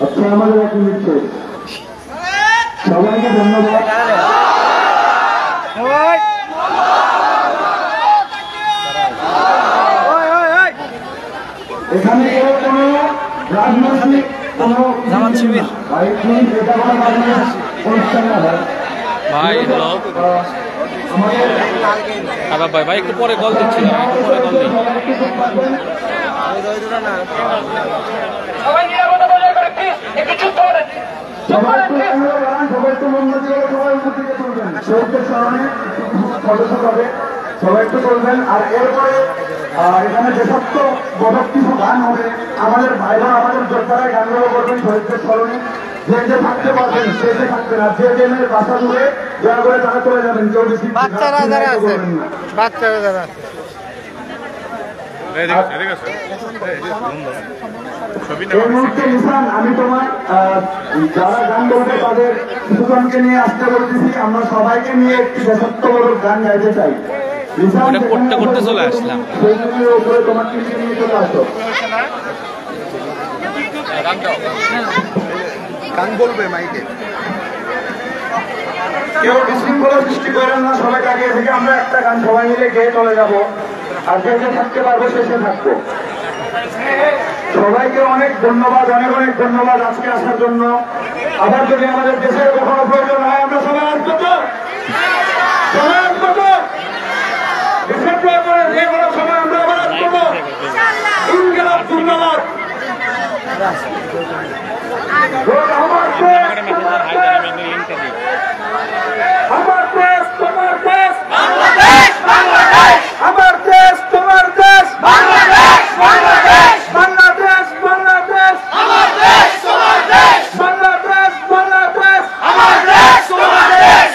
আচ্ছা আমাদের 1 মিনিট শেষ। সবাইকে ধন্যবাদ। এখানে কোনো রাজনৈতিক কোনো জামাত শিবির অনুষ্ঠান না হয় ভাই হ্যালো আবার ভাই ভাই একটু পরে কল দিচ্ছি একটু পরে কল দিই সবাই একটু মন দিয়ে সবাই উপর দিকে তুলবেন শহীদদের স্মরণে সদস্য হবে সবাই একটু করবেন। আর এরপরে এখানে যে সমস্ত বদক কিছু গান হবে আমাদের ভাইরা আমাদের যোদ্ধারা গানগুলো করবেন শহীদদের স্মরণে। যে যে থাকতে পারবেন সে যে থাকবেন আর যে জেনের বাসা দূরে দয়া করে তারা চলে যাবেন কেউ বেশি বাচ্চারা যারা আছে বাচ্চারা যারা আছে এই মুহূর্তে নিশান আমি তোমার যারা গান বলবে তাদের কিছুজনকে নিয়ে আসতে বলতেছি আমরা সবাইকে নিয়ে একটি দেশাত্মমূলক গান গাইতে চাই। ওটা করতে করতে চলে আসলাম সেইগুলির উপরে তোমার টিমকে নিয়ে চলে আসো গান বলবে মাইকে কেউ বিশৃঙ্খলা সৃষ্টি করেন না সবাই কাটিয়ে থেকে আমরা একটা গান সবাই মিলে গেয়ে চলে যাবো আর যে যে থাকতে পারবো শেষে থাকবো। সবাইকে অনেক ধন্যবাদ অনেক অনেক ধন্যবাদ আজকে আসার জন্য। আবার যদি আমাদের দেশের কখনো প্রয়োজন হয় আমরা সবাই আসবো তো সবাই আসবো তো দেশের প্রয়োজনে যে কোনো সময় আমরা আবার আসবো তো ইনকিলাব জিন্দাবাদ। আমার দেশ আমার দেশ তোমার দেশ আমার দেশ তোমার দেশ বাংলাদেশ বাংলাদেশ বাংলাদেশ বাংলাদেশ আমার দেশ তোমার দেশ বাংলাদেশ বাংলাদেশ আমার দেশ তোমার দেশ।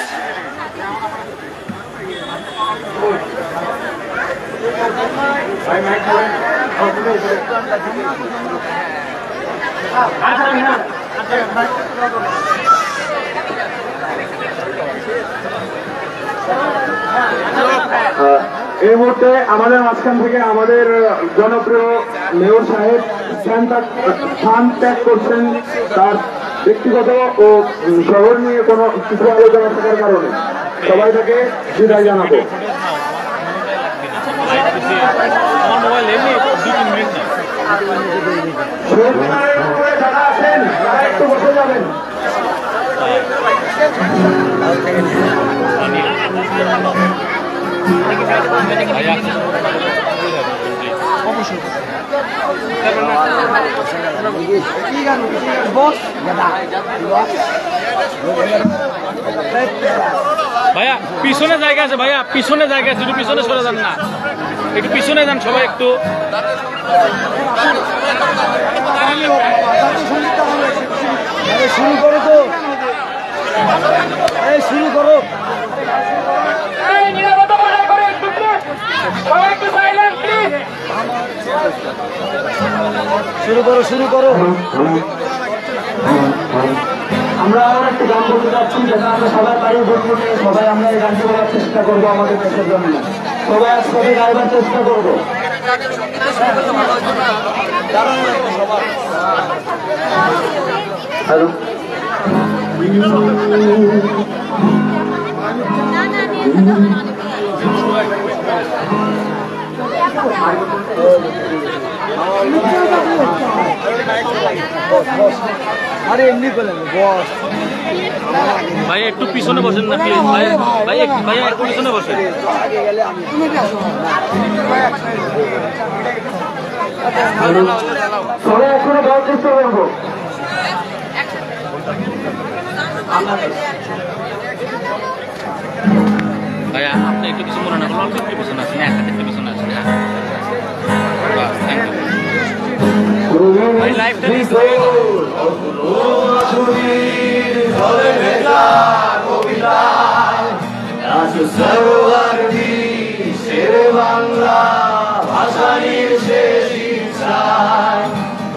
এই মুহূর্তে আমাদের মাঝখান থেকে আমাদের জনপ্রিয় মেয়র সাহেব স্থান ত্যাগ করছেন তার ব্যক্তিগত ও শহর নিয়ে কোনো কিছু আলোচনা থাকার কারণে সবাই তাকে বিদায় জানাবো। যারা আছেন তারা একটু বসে যাবেন। ভাইয়া পিছনে জায়গা আছে ভাইয়া পিছনে জায়গা আছে একটু পিছনে সরে যান না একটু পিছনে যান সবাই একটু শুরু করো তো এই শুরু করো শুরু করো শুরু করো। আমরা আবার একটি গান বলতে যাচ্ছি যেটা আমরা সবাই বাড়ির বন্ধু নিয়ে সবাই আমরা এই গানটি বলার চেষ্টা করবো আমাদের দেশের জন্য সবাই একসাথে গাইবার চেষ্টা করবো। হ্যালো আরে এমনি বলেন বস ভাই একটু পিছনে বসেন না প্লিজ ভাই ভাই ভাইয়া একটু পিছনে বসেন সবাই এখনো গাওয়ার চেষ্টা করবো। ভাইয়া আপনি একটু কিছু মনে না করলে অল্প একটু পিছনে আসেন একসাথে একটু পিছনে আসেন হ্যাঁ থ্যাংক ইউ ভাই লাইভটা বাংলা ভাষানির শেষ ইচ্ছায়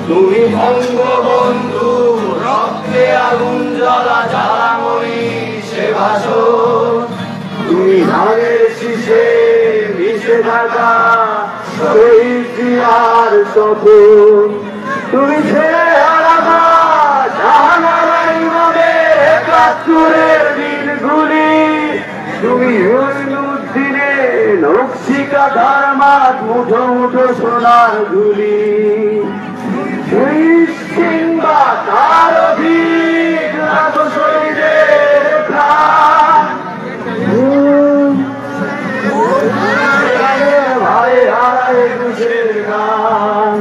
তুমি বঙ্গবন্ধু রক্তে আগুন জ্বলা জ্বালাময়ী সে ভাষণ তুমি ধানের শীষে মিশে থাকা শহীদ জিয়ার স্বপ্ন তুমি ছেড়ে হারাবা মুঠো মুঠো সোনার ধুলি কিংবা তার অধিক রাখো শরীরের প্রাণ ভাই হারায় একুশের গান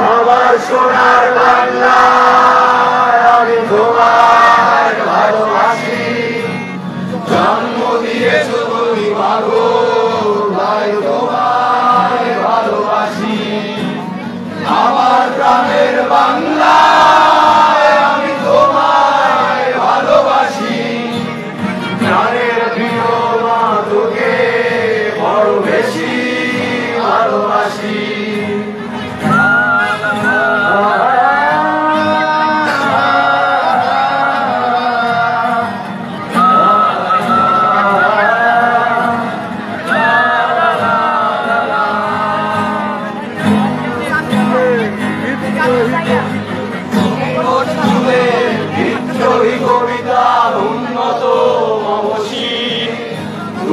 আমার সোনার বাংলা আমি তোমার ভালোবাসি জন্ম দিয়েছ তুমি মাগো ভাই তোমায় ভালোবাসি আমার প্রাণের বাংলা আমি তোমায় ভালোবাসি প্রাণের প্রিয় মা তোকে বড় বেশি ভালোবাসি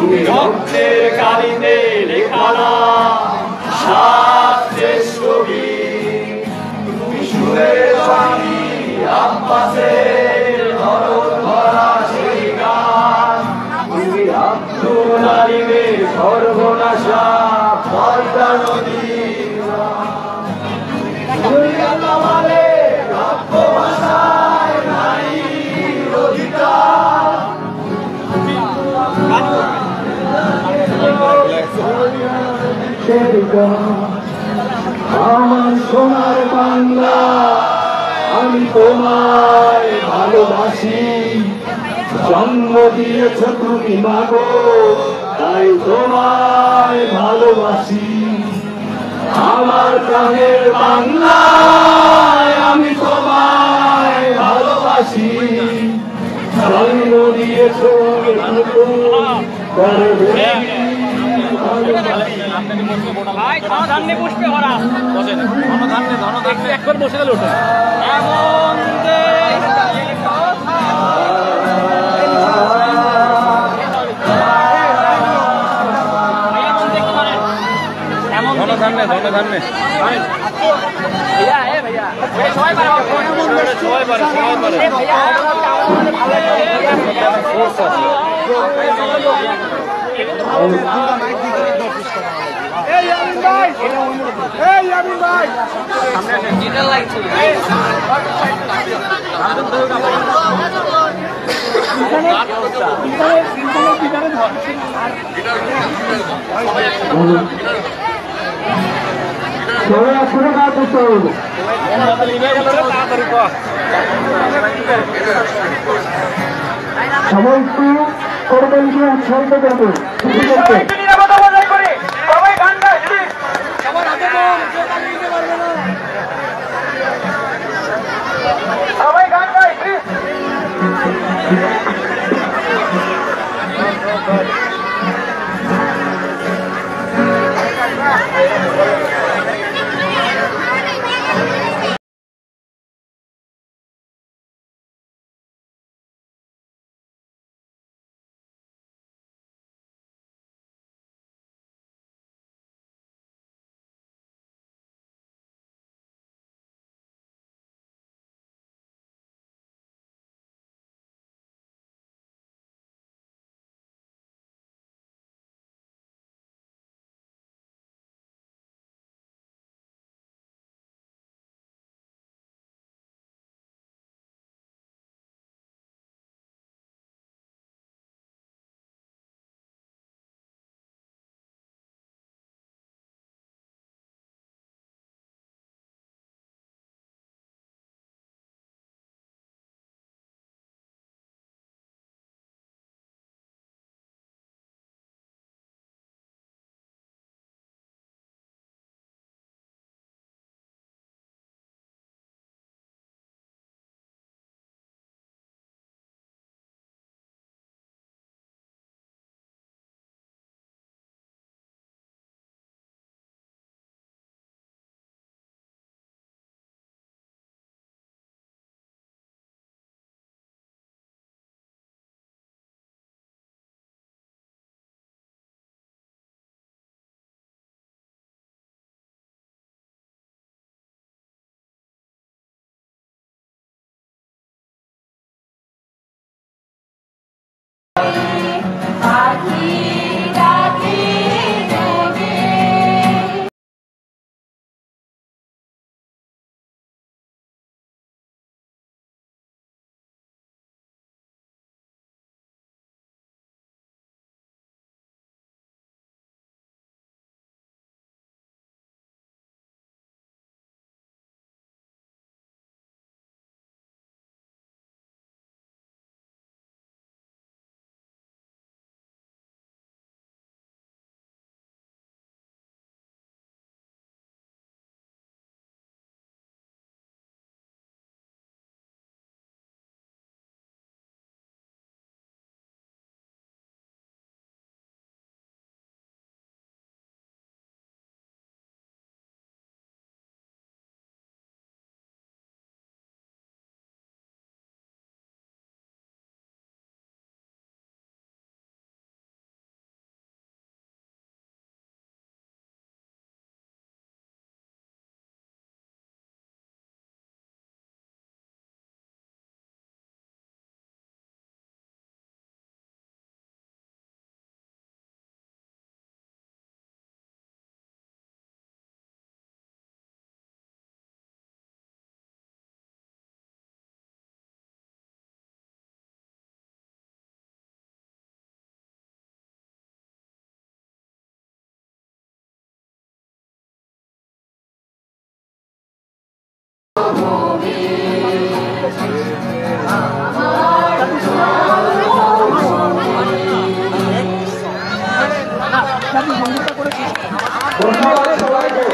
তুমি রক্তের কালিতে লেখানা সাত শেষ কবি তুমি সুরের বাণী আব্বাসের ধরন ধরা সেই গান তুমি আব্দুল আলিমের সর্বনাশা পদ্মা নদীর কাব্য ভাষায় নাই অধিকার আমার সোনার বাংলা আমি তোমায় ভালোবাসি জন্ম দিয়েছ তুমি মাগো তাই তোমায় ভালোবাসি আমার প্রাণের বাংলা আমি তোমায় ভালোবাসি জন্ম দিয়েছ ভাই ধনধান্যে পুষ্পে ভরা বসেন ধনধান্যে একবার বসে গেল ওটা এমন ধনধান্যে भैया है भैया सबाई पारे भैया সবাই একটু করবেন কি উৎসাহিত করবেন ধন্যবাদ সবাইকে।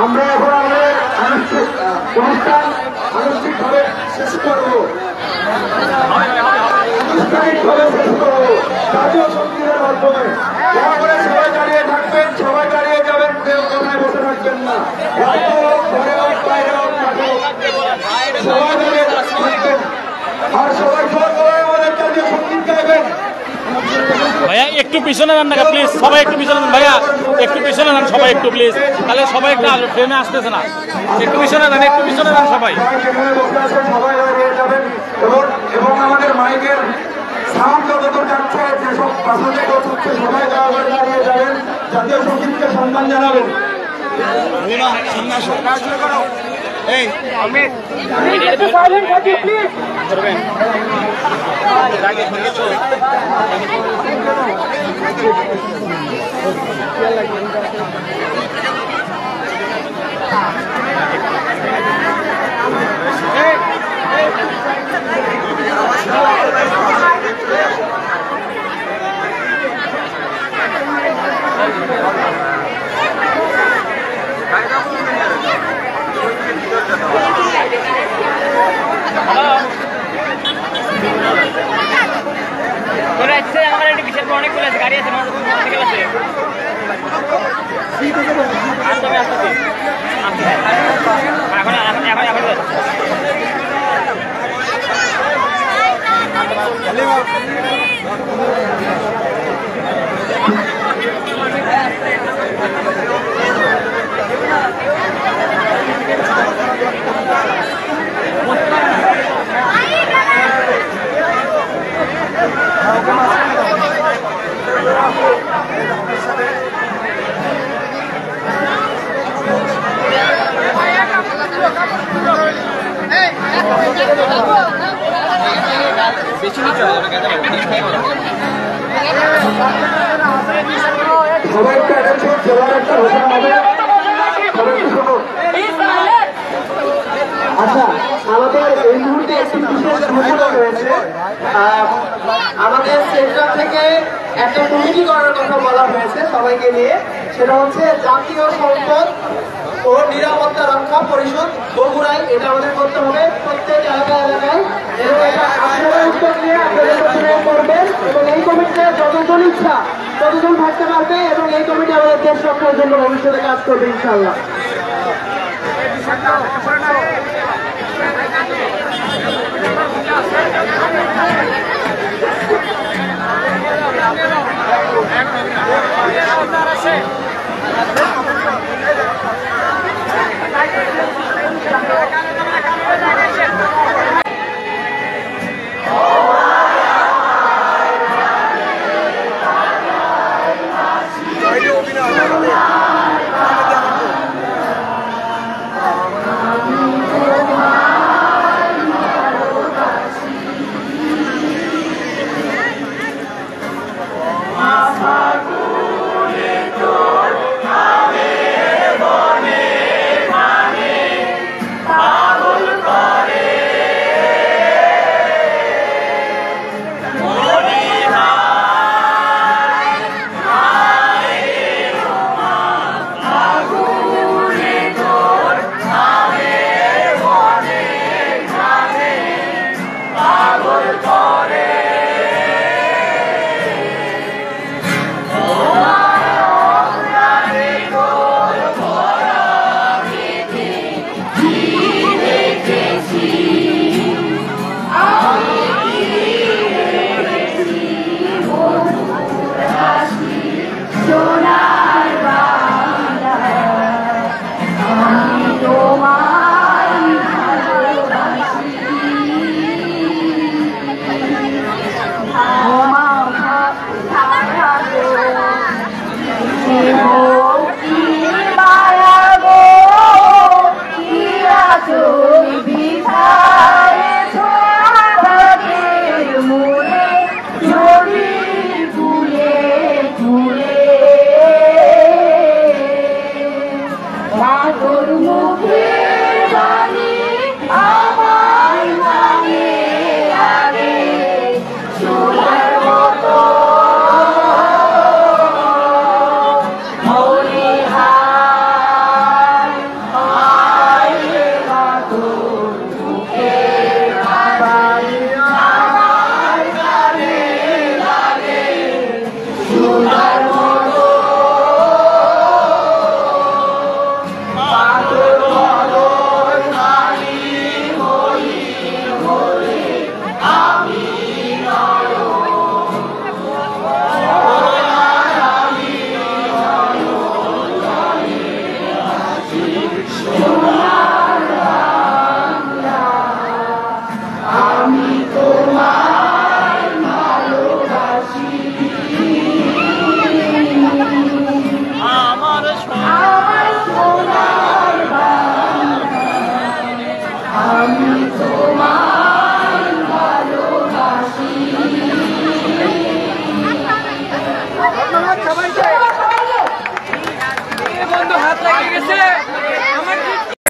আমরা এখন আমাদের অনুষ্ঠান আনুষ্ঠানিকভাবে শেষ করবো। আনুষ্ঠানিকভাবে শেষ করবো জাতীয় সঙ্গীতের মাধ্যমে। দয়া করে সবাই দাঁড়িয়ে থাকবেন, সবাই দাঁড়িয়ে যাবেন, কেউ কোথায় বসে থাকবেন না। হয়তো ঘরে হোক, বাইরে হোক, মাঠে হোক, সবাই দাঁড়িয়ে থাকবেন। আর সবাই সবাই আমাদের জাতীয় সঙ্গীত গাইবেন। ভাইয়া একটু পিছনে যান না প্লিজ, সবাই একটু পিছনে যান ভাইয়া, একটু পিছনে যান সবাই একটু প্লিজ, তাহলে সবাই একটু ফ্রেমে আসতেছে না, একটু পিছনে যান, একটু পিছনে যান সবাই। যেখানে বসে আছেন সবাই দাঁড়িয়ে যাবেন এবং আমাদের মাইকের সাউন্ড যতদূর যাচ্ছে যেসব পাশে হচ্ছে সবাই দাঁড়িয়ে যাবেন, জাতীয় সঙ্গীতকে সম্মান জানাবেন। এই আমার একটা বিশেষ অনেকগুলো আছে, গাড়ি আছে, মোটরসাইকেল আছে। এখন এখন এখন সবাই একটা অ্যাটেনশন, সবার একটা ঘোষণা হবে। আচ্ছা, আমাদের এই মুহূর্তে একটি বিশেষ ঘোষণা রয়েছে। আমাদের সেন্টার থেকে একটা কমিটি করার কথা বলা হয়েছে সবাইকে নিয়ে। সেটা হচ্ছে জাতীয় সম্পদ ও নিরাপত্তা রক্ষা পরিষদ বগুড়ায়। এটা আমাদের করতে হবে প্রত্যেক এলাকায় এলাকায়, এবং এটা আপনারা উদ্যোগ নিয়ে আপনাদের প্রথমে করবেন, এবং এই কমিটিতে যতজন ইচ্ছা ততজন থাকতে পারবে, এবং এই কমিটি আমাদের দেশ রক্ষার জন্য ভবিষ্যতে কাজ করবে ইনশাআল্লাহ।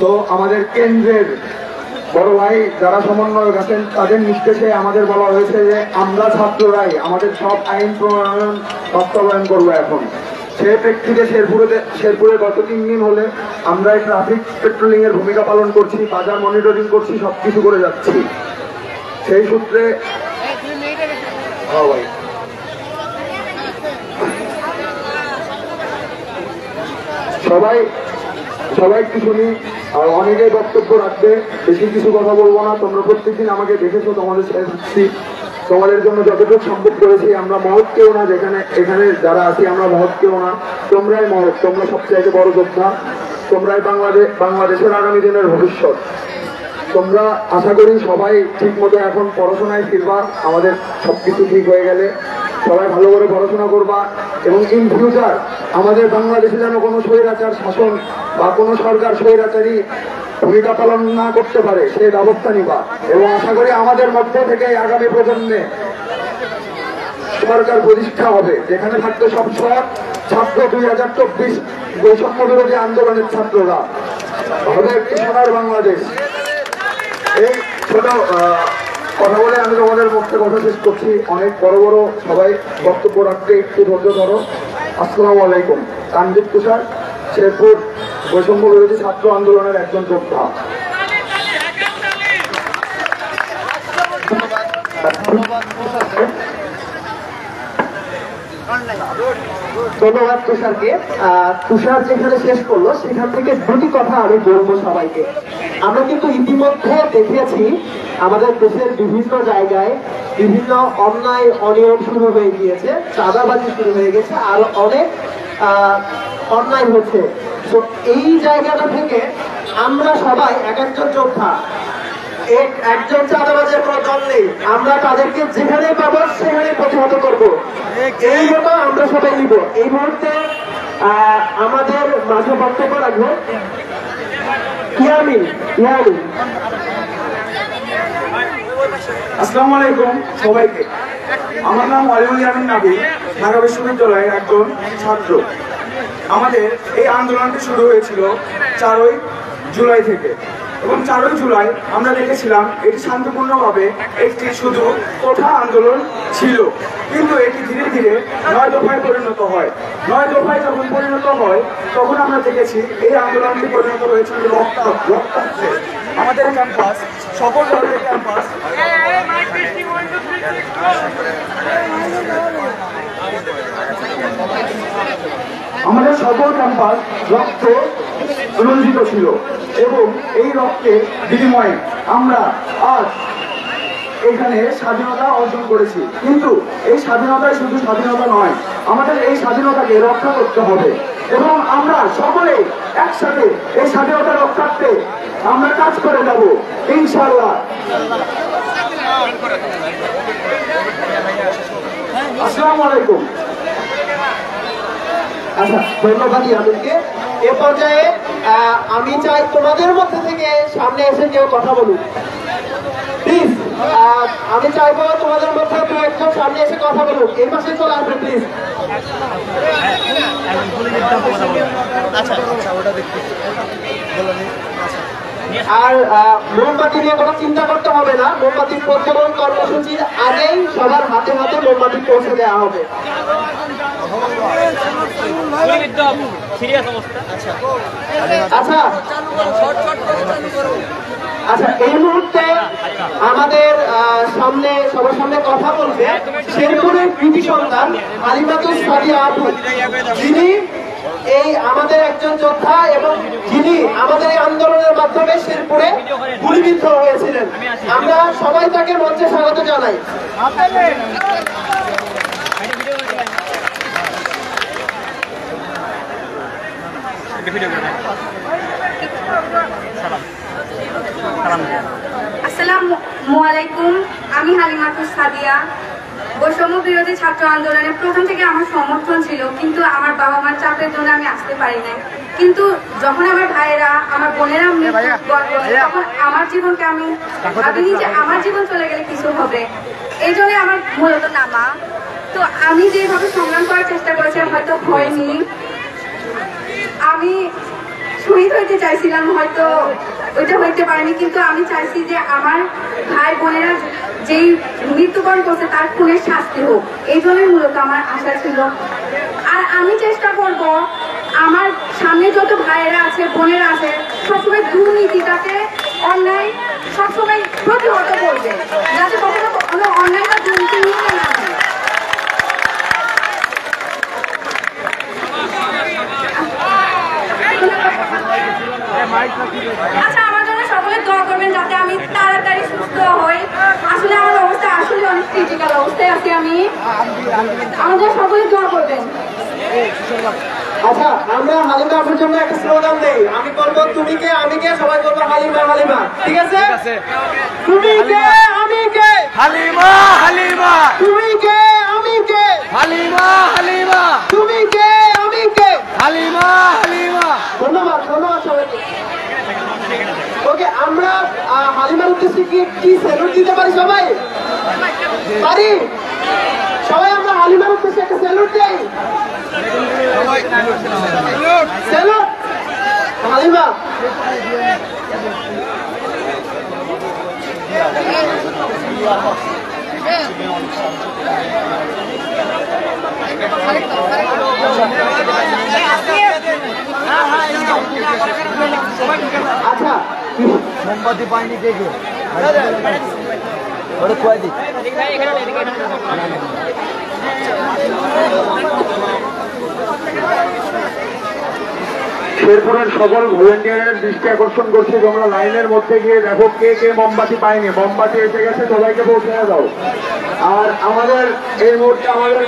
তো আমাদের কেন্দ্রের বড় ভাই যারা সমন্বয়ক আছেন তাদের নির্দেশে আমাদের বলা হয়েছে যে আমরা ছাত্ররাই আমাদের সব আইন প্রণয়ন বাস্তবায়ন করবো এখন। সেই প্রেক্ষিতে শেরপুরে গত 3 দিন হলে আমরা ট্রাফিক পেট্রোলিং এর ভূমিকা পালন করছি, বাজার মনিটরিং করছি, সবকিছু করে যাচ্ছি। সেই সূত্রে সবাই একটু শুনি, আর অনেকেই বক্তব্য রাখবে, বেশি কিছু কথা বলবো না। তোমরা প্রত্যেকদিন আমাকে দেখেছো, তোমাদের জন্য যতটুকু সম্ভব করেছি। আমরা মহৎ কেউ না, এখানে যারা আছি আমরা মহৎ কেউ না, তোমরাই মহৎ, তোমরা সবচাইতে বড় যোদ্ধা, তোমরাই বাংলাদেশের আগামী দিনের ভবিষ্যৎ। তোমরা আশা করি সবাই ঠিক মতো এখন পড়াশোনায় ফিরবা, আমাদের সবকিছু ঠিক হয়ে গেলে সবাই ভালো করে পড়াশোনা করবা, এবং ইন ফিউচার আমাদের বাংলাদেশে যেন কোনো স্বৈরাচার শাসন বা কোনো সরকার স্বৈরাচারী ভূমিকা পালন না করতে পারে সেই ব্যবস্থা নিবা। এবং আশা করি আমাদের মধ্য থেকে আগামী প্রজন্মে সরকার প্রতিষ্ঠা হবে যেখানে থাকবে সব ছাত্র 2024 বৈষম্য বিরোধী আন্দোলনের ছাত্ররা, হবে একটি সোনার বাংলাদেশ। এই ছোট কথা বলে আমি তোমাদের মধ্যে কথা শেষ করছি। অনেক বড় বড় সবাই বক্তব্য রাখতে একটু ধৈর্য ধরো। আসসালামু আলাইকুম। তানজিদ তুষার, শেরপুর বৈষম্য বিরোধী ছাত্র আন্দোলনের একজন যোদ্ধা। ধন্যবাদ তুষারকে। তুষার যেখানে শেষ করলো সেখান থেকে দুটি কথা আমি বলবো সবাইকে। আমরা কিন্তু ইতিমধ্যে দেখেছি আমাদের দেশের বিভিন্ন জায়গায় বিভিন্ন অন্যায় অনিয়ম শুরু হয়ে গিয়েছে, চাঁদাবাজি শুরু হয়ে গেছে, আর অনেক অন্যায় হচ্ছে। তো এই জায়গাটা থেকে আমরা সবাই এক একজন যোদ্ধা, একজন চাঁদাবাজের কোনো দল নেই, আমরা তাদেরকে যেখানে পাবো সেখানে প্রতিহত করবো, এই মতো আমরা সবাই নিব। এই মুহূর্তে আমাদের মাঝে বক্তব্য রাখবো ইয়ামিন। আসসালামু আলাইকুম সবাইকে। আমার নাম ওয়ালিউল ইয়ামিন নাবি, ঢাকা বিশ্ববিদ্যালয়ের একজন ছাত্র। আমাদের এই আন্দোলনটি শুরু হয়েছিল 4ই জুলাই থেকে, এবং 4ই জুলাই আমরা দেখেছিলাম এটি শান্তিপূর্ণভাবে একটি শুধু কোঠা আন্দোলন ছিল, কিন্তু এটি ধীরে ধীরে 9 দফায় পরিণত হয়। 9 দফায় যখন পরিণত হয় তখন আমরা দেখেছি এই আন্দোলনটি পরিণত হয়েছিল রক্তাক্তে। আমাদের ক্যাম্পাস, সকল ধরনের ক্যাম্পাস, আমাদের সকল ক্যাম্পাস রক্ত রঞ্জিত ছিল, এবং এই রক্তের বিনিময়ে আমরা আজ এখানে স্বাধীনতা অর্জন করেছি। কিন্তু এই স্বাধীনতায় শুধু স্বাধীনতা নয়, আমাদের এই স্বাধীনতাকে রক্ষা করতে হবে, এবং আমরা সকলে একসাথে এই স্বাধীনতা রক্ষার্থে আমরা কাজ করে যাব ইনশাআল্লাহ। আসসালামু আলাইকুম। আচ্ছা, ধন্যবাদ ইয়ামিনকে। এ পর্যায়ে আমি চাই তোমাদের মধ্যে থেকে সামনে এসে কেউ কথা বলুক, প্লিজ। আমি চাইবো তোমাদের মধ্যে কেউ একজন সামনে এসে কথা বলুক, এই পাশে চলে আসবে প্লিজ। আর মোমবাতি নিয়ে কোনো চিন্তা করতে হবে না, মোমবাতি প্রজ্বলন কর্মসূচির আগেই সবার হাতে হাতে মোমবাতি পৌঁছে দেওয়া হবে। আচ্ছা, এই মুহূর্তে আমাদের সামনে সবার সামনে কথা বলবে শেরপুরের কৃতি সন্তান হালিমাতুস সাদিয়া আপু, যিনি এই আমাদের একজন যোদ্ধা এবং যিনি আমাদের এই আন্দোলনের মাধ্যমে শেরপুরে গুলিবিদ্ধ হয়েছিলেন। আমরা সবাই তাকে মঞ্চে স্বাগত জানাই। আসসালামু আলাইকুম। আমি হালিমা সাদিয়া। বৈষম্য বিরোধী ছাত্র আন্দোলনে প্রথম থেকে আমার সমর্থন ছিল, কিন্তু আমার বাবা মার চাপের জন্য আমি আসতে পারি নাই। কিন্তু যখন আমার ভাইয়েরা, আমার বোনেরা তখন আমার জীবনকে আমি ভাবিনি যে আমার জীবন চলে গেলে কিছু হবে। এই জন্য আমার মূলত নামা। তো আমি যেভাবে সংগ্রাম করার চেষ্টা করেছিলাম হয়তো হয়নি। আমি শহীদ হইতে চাইছিলাম, হয়তো ওইটা হইতে পারেনি, কিন্তু আমি চাইছি যে আমার ভাই বোনেরা যেই মৃত্যুবরণ করছে তার খুনের শাস্তি হোক। এই জন্যই মূলত আমার আশা ছিল। আর আমি চেষ্টা করব আমার সামনে যত ভাইয়েরা আছে, বোনেরা আছে, সবসময় দুর্নীতিটাকে, অন্যায় সবসময় প্রতিহত করবে, যাতে কখনো কোনো অন্যায় বা দুর্নীতি নিতে না হয়। আচ্ছা, আমার জন্য সকলে দোয়া করবেন যাতে আমি তাড়াতাড়ি সুস্থ হই। আসলে আমার অবস্থা আসলে অনেক ক্রিটিক্যাল অবস্থায় আছি আমি। আমাদের সকলে দোয়া করবেন। আচ্ছা, আমরা হালিমা আপুর জন্য একটা স্লোগান দেই। আমি বলবো তুমি কে আমি কে, সবাই বলবো হালিমা হালিমা। ঠিক আছে? তুমি কে আমি কে, হালিমা হালিমা, তুমি কে আমি কে, হালিমা হালিমা, তুমি কে আমি কে। হালিমা হালিমা। ধন্যবাদ, ধন্যবাদ সবাইকে। ওকে, আমরা হালিমার উদ্দেশ্যে কি স্যালুট দিতে পারি? সবাই পারি? সবাই আমরা হালিমার উদ্দেশ্যে একটা স্যালুট দেই। স্যালুট হালিমা। আচ্ছা, মোমবাতি পাইনি কে কে? ওটা কয় দিক? শেরপুরের সকল ভলেন্টিয়ারের দৃষ্টি আকর্ষণ করছি, তোমরা লাইনের মধ্যে গিয়ে দেখো কে কে মোমবাতি পায়নি। মোমবাতি এসে গেছে, সবাইকে পৌঁছে দাও। আর আমাদের এই মুহূর্তে আমাদের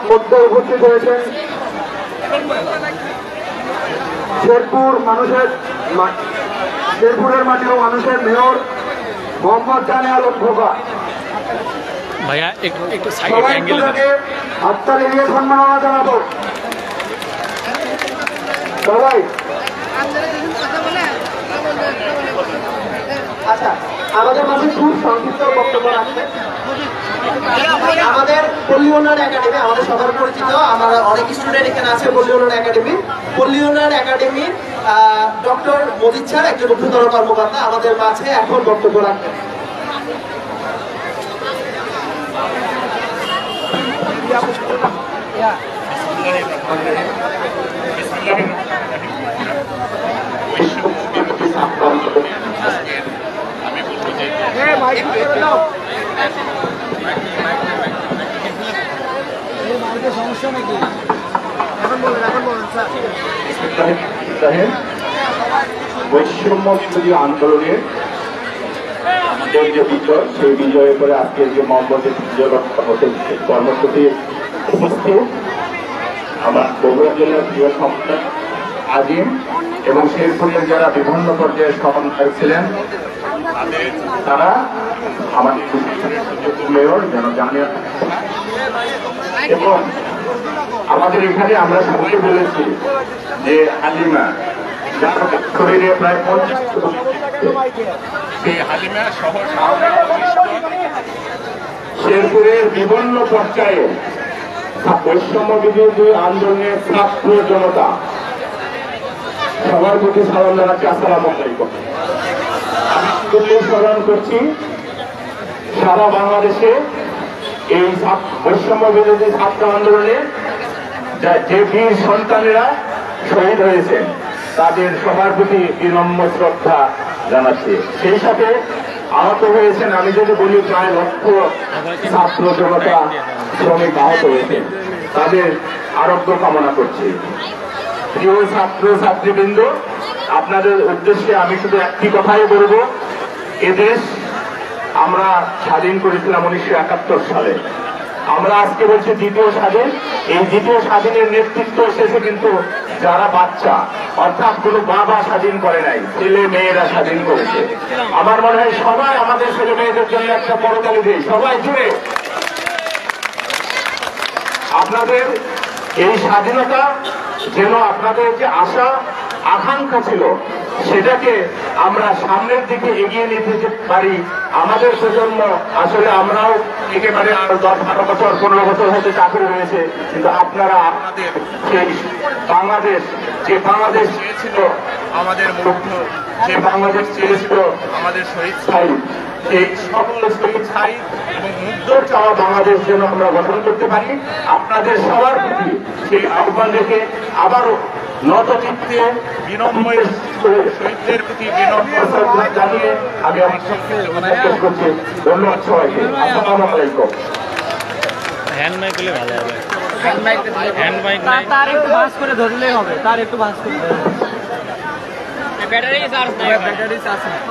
মধ্যে উপস্থিত হয়েছেন শেরপুরের মাটির ও মানুষের মেয়র মোহাম্মদ জানে আলম খোকা। ভাইয়া একটু সাইড সবাই অ্যাঙ্গেল হাততালি দিয়ে সম্মাননা জানাবো সবাই। আচ্ছা, আমাদের মাঝে খুব সংক্ষিপ্ত বক্তব্য রাখবে আমাদের পল্লিউন্নয়ন একাডেমি, আমাদের সবার পরিচিত, আমার অনেক স্টুডেন্ট এখানে আছে পল্লিউন্নয়ন একাডেমি। পল্লিউন্নয়ন একাডেমির ডক্টর মজিদ স্যার, একজন উচ্চতর কর্মকর্তা, আমাদের মাঝে এখন বক্তব্য রাখবেন। সমস্যা নাকি? এখন বলেন স্যার। বৈষম্য বিরোধী আন্দোলনের আমাদের যে বিজয়, সেই বিজয়ের পরে আজকের যে মোহাম্মদের কর্মসূচি উপস্থিত আমার বগুড়া জেলার প্রিয় সংস্থা আজিম এবং শেরপুরের যারা বিভিন্ন পর্যায়ে সমন্বয় ছিলেন, তারা আমাদের মেয়র যেন জানিয়ে, এবং আমাদের এখানে আমরা সবাই বলেছি যে হালিমা যার শরীরে প্রায় 50 সেই হালিমা সহ শেরপুরের বিভিন্ন পর্যায়ে বৈষম্য বিরোধী আন্দোলনের ছাত্র জনতা সবার প্রতি সালাম জানাচ্ছি। আসসালামু আলাইকুম। আমি স্মরণ করছি সারা বাংলাদেশে এই বৈষম্য বিরোধী ছাত্র আন্দোলনে যে বীর সন্তানেরা শহীদ হয়েছে তাদের সবার প্রতি বিনম্র শ্রদ্ধা জানাচ্ছি। সেই সাথে আহত হয়েছেন, আমি যদি বলি প্রায় লক্ষ ছাত্র জনতা শ্রমিক আহত হয়েছে, তাদের আরোগ্য কামনা করছি। প্রিয় ছাত্র ছাত্রীবৃন্দ, আপনাদের উদ্দেশ্যে আমি শুধু একটি কথাই বলবো, এদেশ আমরা স্বাধীন করেছিলাম 1971 সালে। আমরা আজকে বলছি দ্বিতীয় স্বাধীন। এই দ্বিতীয় স্বাধীনের নেতৃত্ব এসেছে কিন্তু যারা বাচ্চা, অর্থাৎ কোনো বাবা স্বাধীন করে নাই, ছেলে মেয়েরা স্বাধীন করেছে। আমার মনে হয় সবাই আমাদের ছেলে মেয়েদের জন্য একটা করতালি দিই, সবাই জুড়ে। আপনাদের এই স্বাধীনতা যেন আপনাদের যে আশা আকাঙ্ক্ষা ছিল সেটাকে আমরা সামনের দিকে এগিয়ে নিতে পারি। আমাদের প্রজন্ম আসলে আমরাও একেবারে 10-12 বছর 15 বছর হতে চাকরি রয়েছে, কিন্তু আপনারা আপনাদের সেই বাংলাদেশ, যে বাংলাদেশ চেয়েছিল আমাদের মুগ্ধ, যে বাংলাদেশ চেয়েছিল আমাদের শহীদ সাহিদ, সেই সকল শহীদ সাহিদ এবং মুগ্ধর চাওয়া বাংলাদেশ যেন আমরা গঠন করতে পারি। আপনাদের সবার প্রতি সেই আহ্বান রেখে আবারও নত চিত্তে বিনম্র শহীদদের প্রতি বিনম্র শ্রদ্ধা জানিয়ে আমি আমার সঙ্গে শেষ করছি। ধন্যবাদ সবাইকে। আসসালামু আলাইকুম। হ্যান্ড মাইক হলে ভালো হবে। হ্যান্ড মাইক তার একটু ভাঁজ করে ধরলেই হবে, তার একটু ভাঁজ করে ব্যাটারি চার্জ নাই, ব্যাটারি চার্জ নাই।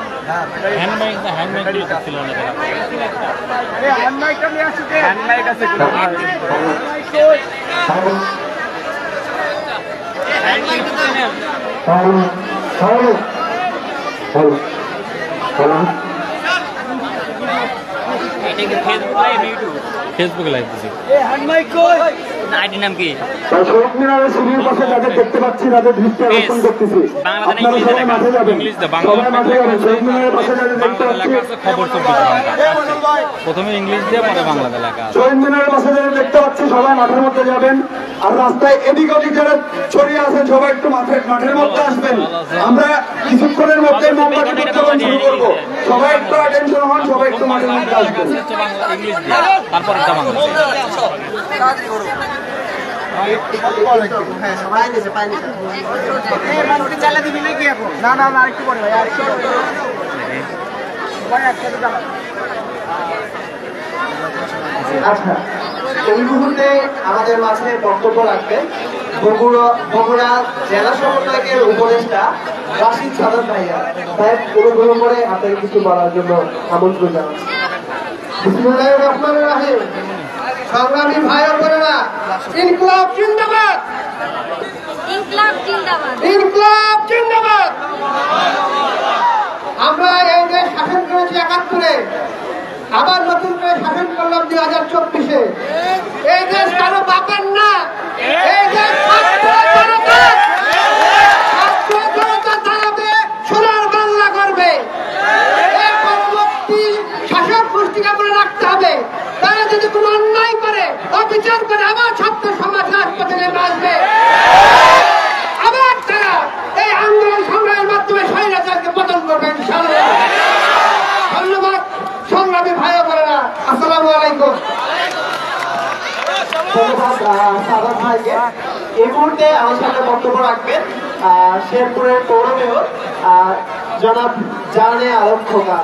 হ্যান্ড মাইক না, হ্যান্ড মাইক দিয়ে ছিল না। হ্যান্ড মাইকটা নিয়ে আসছে, হ্যান্ড মাইক আছে কি? ফেসবুকে লাইভ দিছি। হ্যান্ড মাইক কই? আইডি নাম কি? শহীদ মিনারের সিঁড়ির পাশে যাদের দেখতে পাচ্ছি তাদের দৃষ্টি আকর্ষণ করতেছি। আপনারা সবাই মাঠে যাবেন, সবাই মাঠে যাবেন। শহীদ মিনারের পাশে যাদের দেখতে পাচ্ছি খবর 24 ঘন্টা। প্রথমে ইংলিশ দিয়ে পরে বাংলাতে লেখা আছে। শহীদ মিনারের পাশে যাদের দেখতে পাচ্ছি সবাই মাঠের মধ্যে যাবেন। আর রাস্তায় এদিক ওদিক যারা ছড়িয়ে আছেন সবাই একটু মাঠের মধ্যে আসবেন। আমরা কিছুক্ষণের মধ্যে মোমবাতি উৎসবন শুরু করবো। সবাই একটু অ্যাটেনশন হন, সবাই একটু মাঠের মধ্যে আসবেন। ইংলিশ দিয়ে তারপর একটা বাংলা। না না না, একটু পরে ভাই, একটু আচ্ছা, এই মুহূর্তে আমাদের মাঝে বক্তব্য রাখবেন বগুড়া জেলা সমন্বয়কের উপদেষ্টা রাশিদ সাদাত ভাইয়া। তাই অনুগ্রহ করে আপনাকে কিছু বলার জন্য আমন্ত্রণ জানাচ্ছি। বিসমিল্লাহির রহমানির রহিম। সংগ্রামী ভাই ও বোনেরা, ইনকলাব জিন্দাবাদ, ইনকলাব জিন্দাবাদ, ইনকলাব জিন্দাবাদ। আমরা এই দেশ শাসন করেছি 71-এ, আবার নতুন করে শাসন করলাম 2024-এ। এই দেশ কারো বাপের না, এই দেশ ছাত্র জনতা দাঁড়াবে, সোনার বাংলা করবে। এই পরবর্তী শাসক গোষ্ঠীকে মনে রাখতে হবে, তারা যদি কোনো অন্যায় করে, অবিচার করে, আবার ছাত্র সমাজ রাজপথে নেমে আসবে। আবার তারা এই আন্দোলন সংগ্রামের মাধ্যমে স্বৈরাচারকে পতন করবে ইনশাআল্লাহ। ধন্যবাদ সংগ্রামী ভাই ও বোনেরা, আসসালামু আলাইকুম। ধন্যবাদ সাদাত ভাইকে। এই মুহূর্তে আমার সাথে বক্তব্য রাখবেন শেরপুরের পৌর মেয়র জনাব জানে আলম খোকা।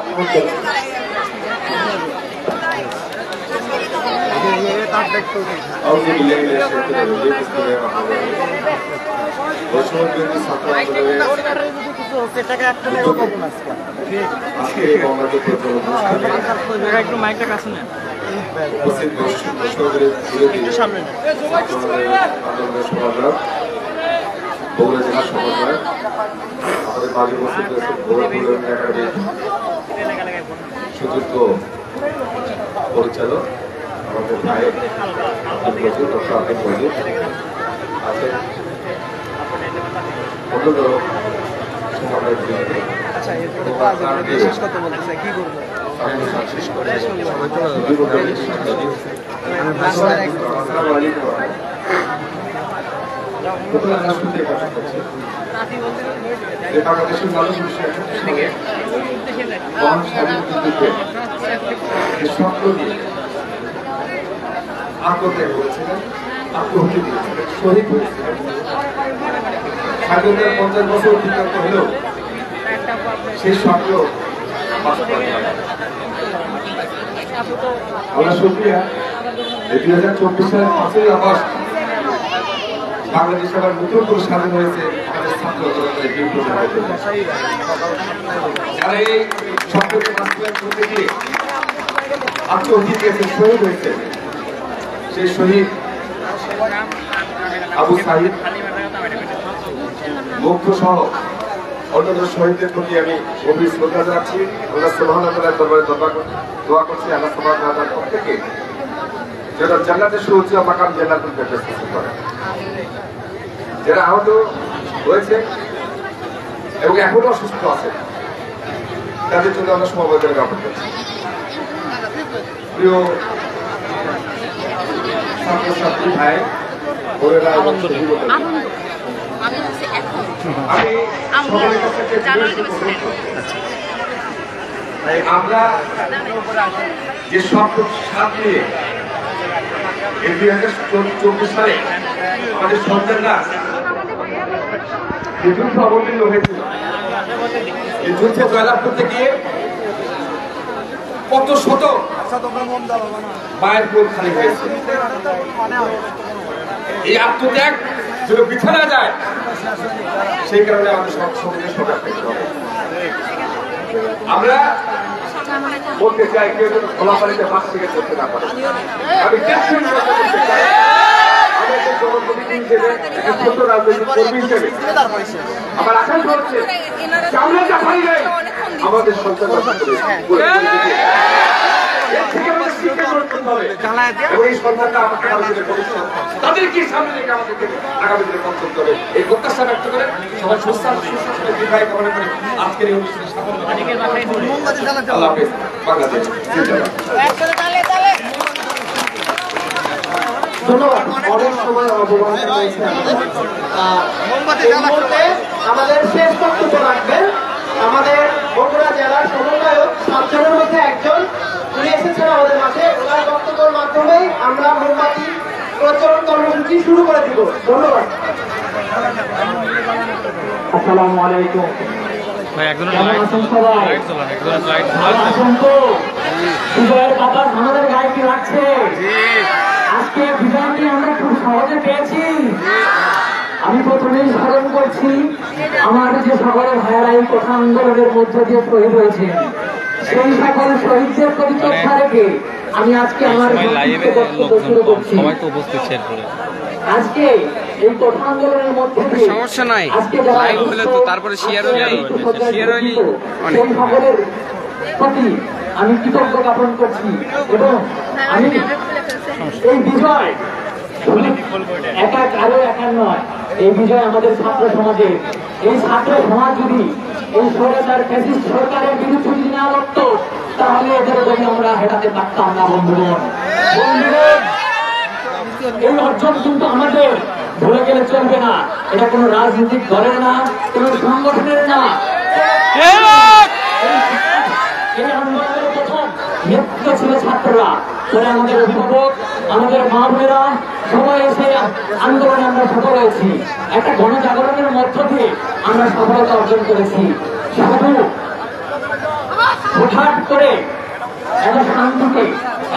একটু মাইকটা কাছে নেন। বগুড়া জেলার সমন্বয় আমাদের মাঝে উপস্থিত রয়েছে সুযোগ্য পরিচালক আমাদের ভাইয়ের ডক্টর আব্দুল মজিদ আছেন, অন্যতর সমন্বয় শেষ করতে বলতেছে কি করবো শেষ করে বাংলাদেশের মানুষ আত্মত্যাগ করেছিলেন, আত্মহত্যা দিয়েছিলেন, শহীদ হয়েছিলেন। স্বাধীনতার 50 বছর অতিক্রান্ত হলেও সেই স্বপ্ন আমরা শুক্রিয়া 2024 সালের 5ই আগস্ট বাংলাদেশ আবার নতুন করে স্বাধীন হয়েছে আমাদের ছাত্র জনতার বিপ্লবের মাধ্যমে। যারা এই স্বপ্নকে বাস্তবায়ন করতে গিয়ে আত্মহত্যা দিয়েছে, শহীদ হয়েছে, সেই শহীদ আবু সাহিদ মুগ্ধ সহ অন্যান্য শহীদদের প্রতি আমি গভীর শ্রদ্ধা জানাচ্ছি। আল্লাহ সুবহানাহু ওয়া তাআলার দরবারে দোয়া করছি আল্লাহ সুবহানাহু ওয়া তাআলার পক্ষ থেকে যেন জান্নাতের সুউচ্চ মাকাম জান্নাতুল ফেরদৌস নসিব করেন। যারা আহত হয়েছে এবং এখনো অসুস্থ আছে তাদের জন্য আমরা সমবেদনা জ্ঞাপন করছি। প্রিয় ছাত্রছাত্রী ভাই বোনেরা এবং যুবকরা, আমি সকলের কাছে একটা বিশেষ অনুরোধ করছি। আমরা যে সব সাথ নিয়ে এই 2024 সালে আমাদের সন্তানরা যে যুদ্ধ অবতীর্ণ হয়েছিল, এই যুদ্ধে জয়লাভ করতে গিয়ে কত শত মায়ের কোল খালি হয়েছে। এই আত্মত্যাগ যেন বৃথা না যায় সেই কারণে আমাদের সকলকে সজাগ থাকতে হবে। আমরা বলতে চাই কেউ যেন খোলা পানিতে মাছ থেকে করতে না পারে। আমি করতে চাই আমাদের জনপ্রতিনিধি হিসেবে একটা ছোট রাজনৈতিক কর্মী হিসেবে আমার আকাঙ্ক্ষা হচ্ছে আমরা যা পারি নাই আমাদের সন্তান এই সন্তানটা আমাকে আমাদের ভবিষ্যৎ তাদেরকে সামনে রেখে আমাদেরকে আগামী দিনে পথ করতে হবে। এই প্রত্যাশা ব্যক্ত করে সবাই সুস্বাস্থ্য দীর্ঘায়ু কামনা করে আজকের এই অনুষ্ঠানে সাফল্য আল্লাহ হাফেজ। বাংলাদেশ ধন্যবাদ। অনেক সময় অবদান রয়েছে আমাদের শেষ বক্তব্য রাখবেন আমাদের বগুড়া জেলার সমন্বয়ক 7 জনের মধ্যে একজন, উনি এসেছেন আমাদের মাঝে। ওনার বক্তব্যের মাধ্যমেই আমরা মোমবাতি প্রচলন কর্মসূচি শুরু করে দিব। ধন্যবাদ। আসসালামু আলাইকুম। বিজয়ের বাতাস আমাদের গায়ে কি লাগছে? আজকে বিজয়টি আমরা খুব সহজে পেয়েছি। আমি প্রথমেই স্মরণ করছি আমার যে সকল ভাইয়েরা এই কোঠা আন্দোলনের মধ্য দিয়ে শহীদ হয়েছে, সেই সকল শহীদদের প্রতি শ্রদ্ধা রেখে আমি আজকে আমার বক্তব্য শুরু করছি। আজকে এই কোঠা আন্দোলনের মধ্যে দিয়ে সমস্যা নাই, আজকে লাইভ হলে তো তারপরে শেয়ার হলে সেই সকলের প্রতি আমি কৃতজ্ঞ জ্ঞাপন করছি এবং আমি এই বিজয় একা কারো একার নয়, এই বিজয় আমাদের ছাত্র সমাজের। এই ছাত্র সমাজ যদি এই সরকার ফ্যাসিস্ট সরকারের বিরুদ্ধে যদি না লড়ত তাহলে এদের যদি আমরা হেরাতে পারতাম না। বন্ধুগণ, এই অর্জন কিন্তু আমাদের ভুলে গেলে চলবে না। এটা কোনো রাজনৈতিক দলের না, কোনো সংগঠনের না। এই আন্দোলনের প্রথম নেতৃত্ব ছিল ছাত্ররা, পরে আমাদের অভিভাবক, আমাদের মা বোনেরা সবাই এসে আন্দোলনে আমরা সফল হয়েছি। একটা গণজাগরণের মধ্য দিয়ে আমরা সফলতা অর্জন করেছি। শুধু হঠাৎ করে এত শান্তিতে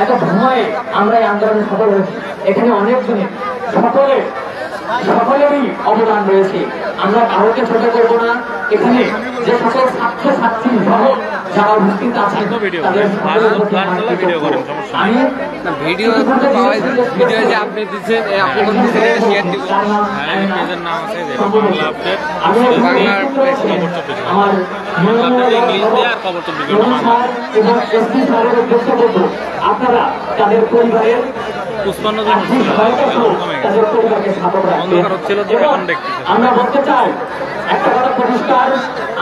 এত ভয়ে আমরা এই আন্দোলনে সফল হয়েছি। এখানে অনেকজনের সকলেরই অবদান রয়েছে। আমরা কাউকে ছোট করবো না। এখানে যে সকল ছাত্র ছাত্রী সহ যারা উপস্থিত আছেন তাদের ভিডিও যে আপনি দিচ্ছেন শেয়ার দিব। আপনারা তাদের পরিবারের আমরা বলতে চাই একটা কথা পরিষ্কার,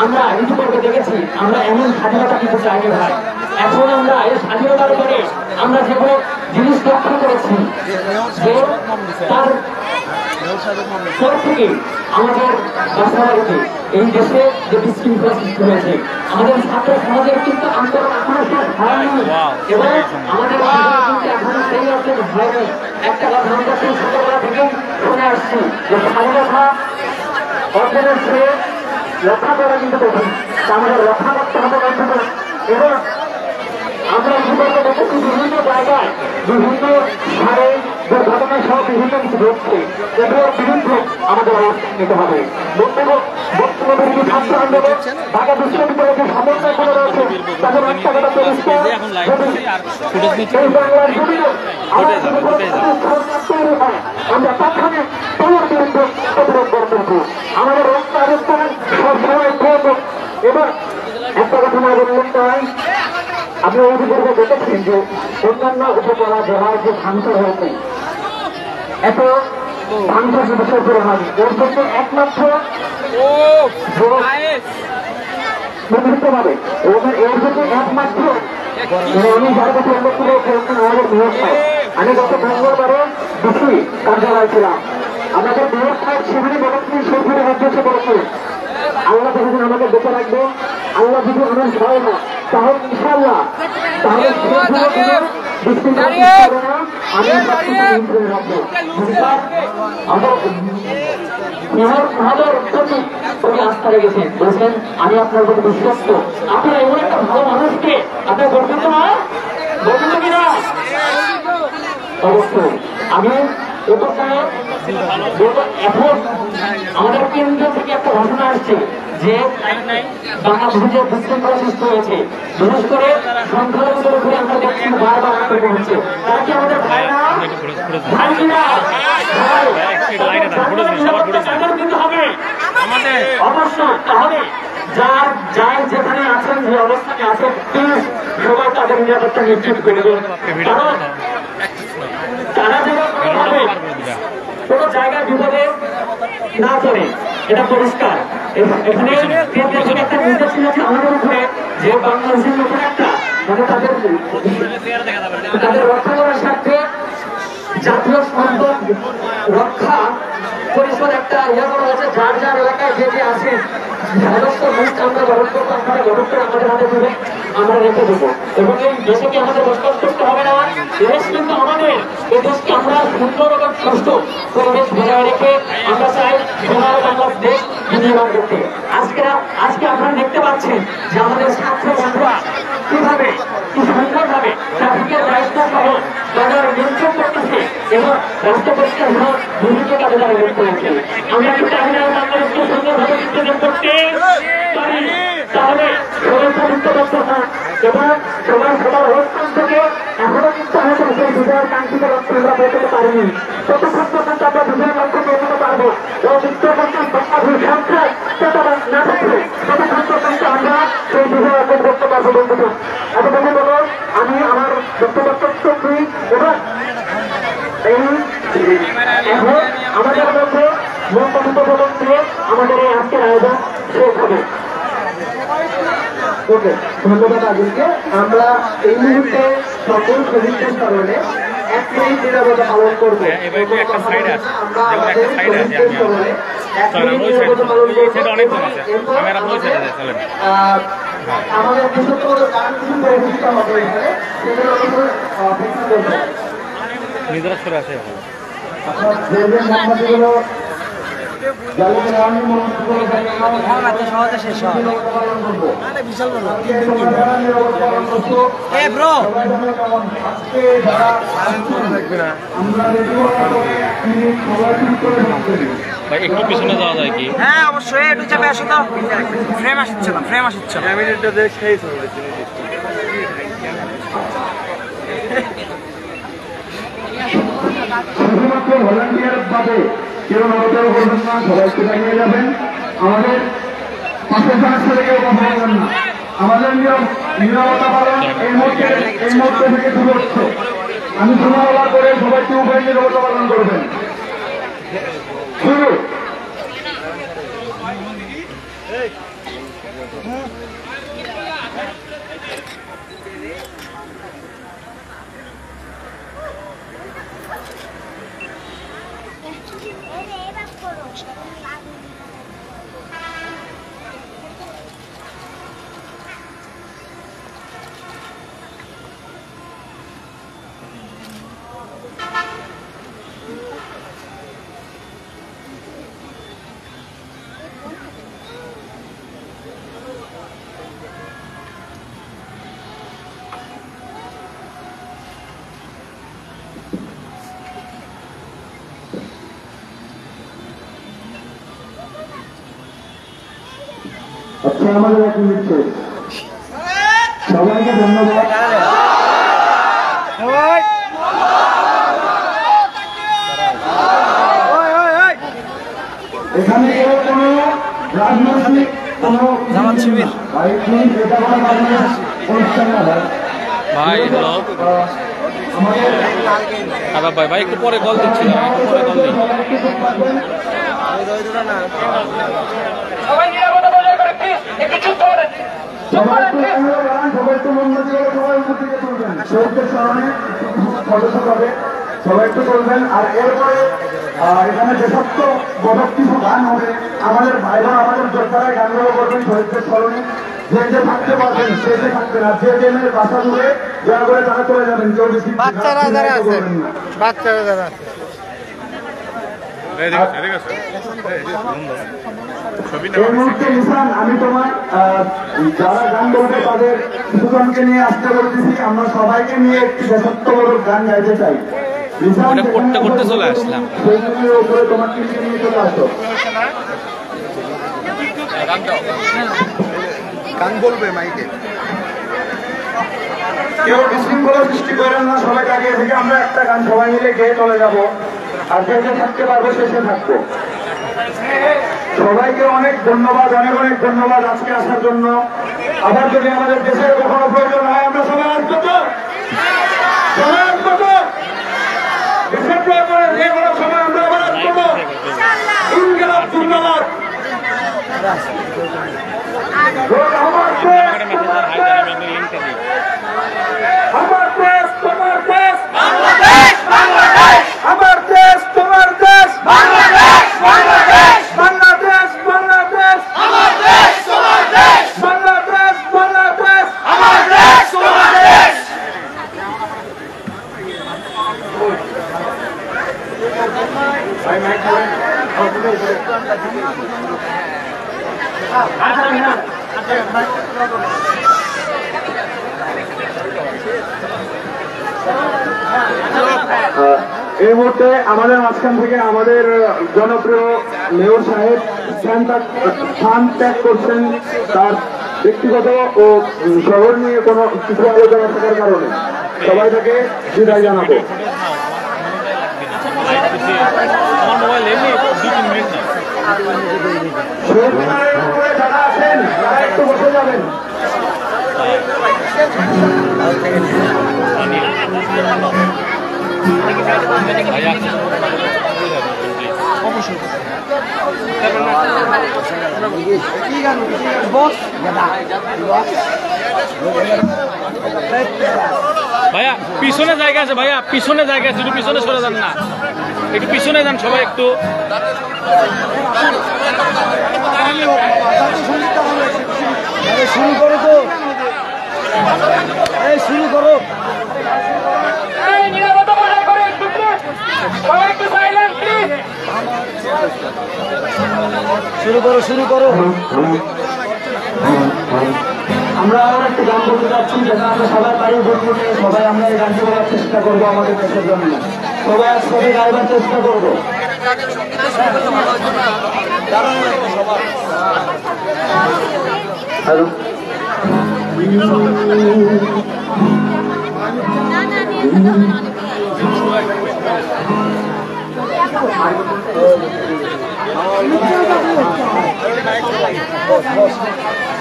আমরা ইতিপূর্বে দেখেছি আমরা এমন স্বাধীনতা কিন্তু চাইনি ভাই। এখন আমরা এই স্বাধীনতার পরে আমরা যেগুলো জিনিস লক্ষ্য করেছি যে তার পর থেকে আমাদের বাসাবাড়িতে এই দেশে যে বিশৃঙ্খলা সৃষ্টি হয়েছে, আমাদের ছাত্র সমাজের কিন্তু আন্দোলন এখনো শেষ হয়নি এবং আমাদের কিন্তু এখনো সেই অর্থে হয়নি। একটা কথা আমরা সেই ছোটবেলা থেকে শুনে আসছি যে স্বাধীনতা অর্জনের চেয়ে রক্ষা করা কিন্তু কঠিন। আমাদের রক্ষা করতে হবে বন্ধুরা। এবং আমরা জীবনে দেখেছি বিভিন্ন জায়গায় বিভিন্ন হারে দুর্ঘটনা সহ বিভিন্ন কিছু ঘটছে, এগুলোর বিরুদ্ধে আমাদের অবস্থান নিতে হবে। বর্তমানে কিছু ছাত্র আন্দোলন ঢাকা বিশ্ববিদ্যালয়ের যে সমন্বয় করে রয়েছে তাদের একটা কথা পরিষ্কার, এই বাংলার জমিনে আমাদের আমরা তাৎক্ষণিক তোমার বিরুদ্ধে প্রতিরোধ করতে হবে। আমাদের এবার একটা কথা না বললেন নয়, আপনি অভিযোগে দেখেছেন যে অন্যান্য উপজেলা জেলার যে ভাঙচুর হয়েছে এত ভাঙচুর বিষয় করে হয়নি, এর জন্য একমাত্র নির্দিষ্টভাবে এবং এর জন্য একমাত্র আমি যার কাছে উল্লেখ করে বলছেন আমাদের মেয়র সাহেব। আমি গত মঙ্গলবারে ডিসি কার্যালয় ছিলাম, আমাদের মেয়র সাহেব সেখানে বলেছেন সরকারের উদ্দেশ্যে বলেছেন আল্লাহ যখন আমাকে বেঁচে রাখবে, আল্লাহ যদি আমার ভয় না তাহলে ইনশাআল্লাহ তাহলে আস্থা রেখেছেন, বলছেন আমি আপনার প্রতি বিশ্বস্ত। আপনারা এমন একটা ভালো মানুষকে আপনি বলছেন তো না, বলছেন তো কিনা? অবশ্যই আমি এখন আমাদের কেন্দ্র থেকে একটা ঘটনা আসছে যে বাংলাদেশে বিশৃঙ্খলা সৃষ্টি হয়েছে, বিশেষ করে সংখ্যালঘুদের উপরে আমরা দেখছি বারবার আক্রমণ হচ্ছে। তারা কি আমাদের ভাই না? ভাই কিনা? কিন্তু হবে অবশ্যই। তাহলে যার যেখানে আছেন, যে অবস্থানে আছেন, প্লিজ সবাই তাদের নিরাপত্তা নিশ্চিত করে দেন। কারণ তারা যেভাবে কোনো জায়গায় বিপদে না চলে, এটা পরিষ্কার। এখানে একটা নির্দেশনা আছে আমাদের উপরে যে বাংলাদেশের মতো একটা মানে তাদের রক্ষা করার স্বার্থে জাতীয় সম্পদ রক্ষা পরিষদ একটা ইয়ে করা হয়েছে, যার যার এলাকায় যে যে আছে সমস্ত লিস্ট আমরা গঠন করবো, আপনারা গঠন করে আমাদের হাতে দেবে, আমরা রেখে দেবো। এবং এই দেশে কি আমাদের বসবাস করতে হবে না? দেশ কিন্তু আমাদের, এই দেশকে আমরা সুন্দর এবং সুস্থ পরিবেশ বজায় রেখে আমরা চাই সোনার বাংলার দেশ নির্মাণ করতে। আজকে আপনারা দেখতে পাচ্ছেন যে আমাদের ছাত্র বন্ধুরা কিভাবে কি সুন্দরভাবে ট্রাফিকের দায়িত্ব সহ বাজার নিয়ন্ত্রণ করতেছে এবং রাস্তা পরিষ্কার হওয়ার বিভিন্ন কাজে তারা বের করেছে। আমরা কি চাই না বাংলাদেশকে সুন্দরভাবে নির্বাচন করতে পারি? তাহলে সবাই মুক্ত করতে হয় এবং সবার অবস্থান থেকে এখনো কিন্তু হয়তো সেই বিজয়ের কাঙ্ক্ষিত লক্ষ্যে আমরা পৌঁছতে পারিনি। ততক্ষণ পর্যন্ত আমরা বিজয়ের লক্ষ্যে পৌঁছতে পারবো এবং বিশ্বপর্যন্ত বাংলাদেশ সংখ্যায় না থাকবে, ততক্ষণ পর্যন্ত আমরা সেই বিজয় অর্জন করতে পারবো। বন্ধুরা এত বেশি বলো, আমি আমার বক্তব্য করছি এবং এখন আমাদের মধ্যে মূল বক্তব্য দিয়ে আমাদের এই আজকের আয়োজন শেষ হবে। ওকে, ধন্যবাদ আজকে। আমরা এই মুহূর্তে সকল শহীদদের স্মরণে 1 মিনিট নিরাপত্তা পালন করবো। আমরা আমাদের শহীদদের স্মরণে 1 মিনিট নিরাপত্তা পালন করবো। আমাদের কিছু গান কিছু পরিচিত হবে এখানে, সেগুলো অপেক্ষা করবো। নিজেরা সরে আসে আপনার দেখবেন মোহাম্মদগুলো জালিমের আর্মি মোহাম্মদগুলো সহজে শেষ হয় বিশাল আমরা ভাই একটু পিছনে যাওয়া যায় কি? হ্যাঁ অবশ্যই, একটু চাপে আসো তো, ফ্রেম আসছে না, ফ্রেম আসছে না। শুধুমাত্র ভলান্টিয়ার ভাবে কেউ নড়াচড়া করবেন না, সবাইকে দাঁড়িয়ে যাবেন। আমাদের পাশে সাথে কেউ কথা বলবেন না। আমাদের নিরাপত্তা পালন এই মুহূর্তে থেকে শুরু হচ্ছে। আমি ধন্যবাদ করে সবাইকে উভয় নিরাপত্তা পালন করবেন। শুরু। আচ্ছা, আমাদের 1 মিনিট শেষ। সবাইকে ধন্যবাদ। এখানে কেউ কোনো রাজনৈতিক কোনো শিবির ভাই হ্যালো আবার ভাই ভাই একটু পরে কল দিচ্ছি না, একটু পরে কল দিই। সবাই একটু মোমবাতি করে সবাই উপর দিকে তুলবেন, শহীদদের স্মরণে সদস্য হবে সবাই একটু তুলবেন। আর এরপরে এখানে যে সমস্ত বদক কিছু গান হবে আমাদের ভাইরা আমাদের যোদ্ধারা গানগুলো করবেন শহীদদের স্মরণে। যে যে থাকতে পারবেন সে যে থাকবেন, আর যে মেয়ের বাসা দূরে দয়া করে তারা চলে যাবেন, কেউ বেশি বাচ্চারা যারা আছে বাচ্চারা যারা আছে এই মুহূর্তে নিশান আমি তোমার যারা গান বলবে তাদের কিছুজনকে নিয়ে আসতে বলতেছি, আমরা সবাইকে নিয়ে একটি দেশাত্মমূলক গান গাইতে চাই। নিশান ওটা করতে করতে চলে আসলাম। সেইগুলির উপরে তোমার টিমকে নিয়ে চলে আসো। গান বলবে মাইকে। কেউ বিশৃঙ্খলা সৃষ্টি করেন না, সবাই আগে থেকে আমরা একটা গান সবাই মিলে গেয়ে চলে যাব, আর যে যে থাকতে পারবো শেষে থাকবো। সবাইকে অনেক ধন্যবাদ, অনেক অনেক ধন্যবাদ আজকে আসার জন্য। আবার যদি আমাদের দেশের কখনো প্রয়োজন হয় আমরা সবাই আসবো তো, সবাই আসবো তো, দেশের প্রয়োজনে যে কোনো সময় আমরা আবার আসবো তো। ইনকিলাব জিন্দাবাদ। আমার দেশ, তোমার দেশ, আমার দেশ, তোমার দেশ, আমার দেশ, তোমার দেশ, বাংলাদেশ, বাংলাদেশ, বাংলাদেশ, বাংলাদেশ, আমার দেশ, তোমার দেশ, বাংলাদেশ, বাংলাদেশ, আমার দেশ, তোমার দেশ। এই মুহূর্তে আমাদের মাঝখান থেকে আমাদের জনপ্রিয় মেয়র সাহেব স্থান ত্যাগ করছেন তার ব্যক্তিগত ও শহর নিয়ে কোনো কিছু আলোচনা থাকার কারণে। সবাই তাকে বিদায় জানাবো। আমার মোবাইল এমনি 2-3 মিনিট না। শহীদ মিনারের উপরে যারা আছেন তারা একটু বসে যাবেন। ভাইয়া পিছনে জায়গা আছে, ভাইয়া পিছনে জায়গা আছে, একটু পিছনে সরে যান না, একটু পিছনে যান সবাই একটু। শুরু করো তো, এই শুরু করো। শুরু করো, শুরু করো। আমরা আবার একটু গান বলতে যাচ্ছি, যেটা আমরা সবাই বাড়ি বলবো, সবাই আমরা এই গানটি বলার চেষ্টা করবো আমাদের দেশের জন্য। সবাই একসাথে গাইবার চেষ্টা করবো। হ্যালো,